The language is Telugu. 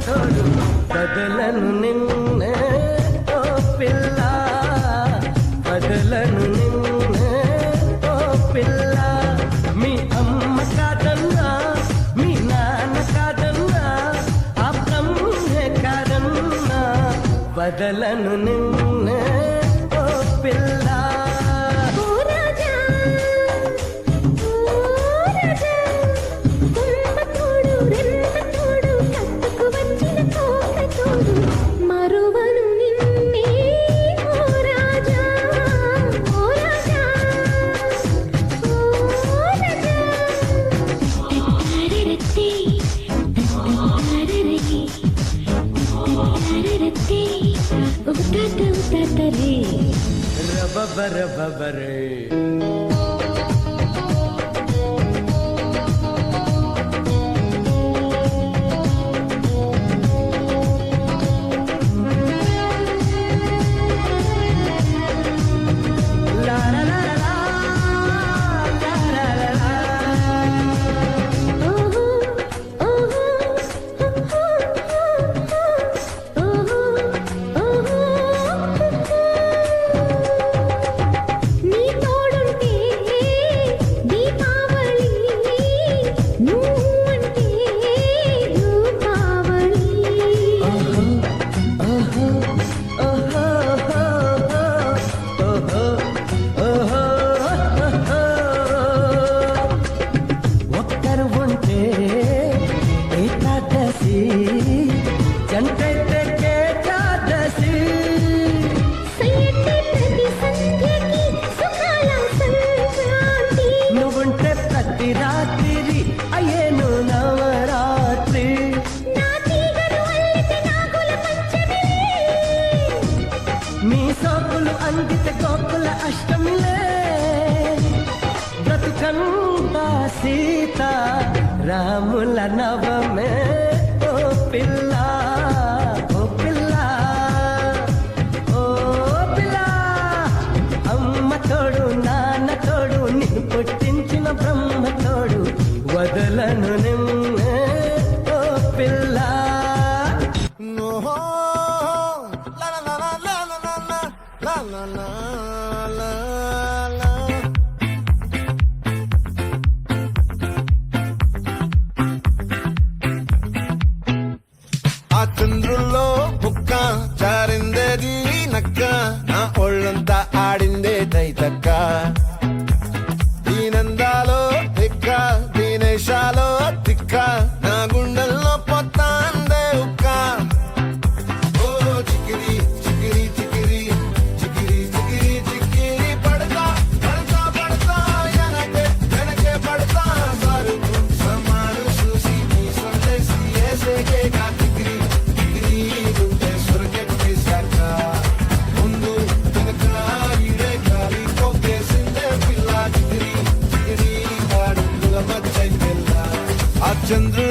తోడు బదలను నిన్నే ఓ పిల్ల బదలను నిన్నే ఓ పిల్ల మీ అమ్మ కాదన్నా మీ నాన్న కాదన్నా ఆ బ్రహ్మే కాదన్నా బదలను నిన్నే ఓ పిల్ల రబబరే నువ్వుంటే ప్రతి రాత్రి అయ్యేను నవరాత్రి మీ సోకులు అందితే గోకుల అష్టమిలే బ్రతుకంతా సీత రాముల నవమే ఓ పిల్ల ఓ పిల్ల ఓ పిల్ల అమ్మ తోడు నాన్న తోడు నిన్ను పుట్టించిన బ్రహ్మ తోడు వదలను నిన్నే ఓ పిల్ల ఆ చంద్రుల్లో బుక్క జారిందేది నక్క నా ఒళ్ళంతా ఆడిందే దైతక్క దీనందాలో తిక్క దీనేశాలో తిక్క నా గుండెల్లో పొత్తాందే ఉక్క ఓ చికిరి చికిరి చికిరి చికిరి చికిరి చికిరి పడతా పడతా పడతా వెనకే వెనకే పడతా సరుకు సమాను చూసి నీ సందేశి ఏసేకే కాతికిరి చికిరి గుండె స్వర్గెక్కేశాక ముందు వెనక ఈడే గాలి కొక్కేసిందే పిల్ల చికిరి చికిరి ఆడుల మచ్చై పిల్ల ఆ చంద్రు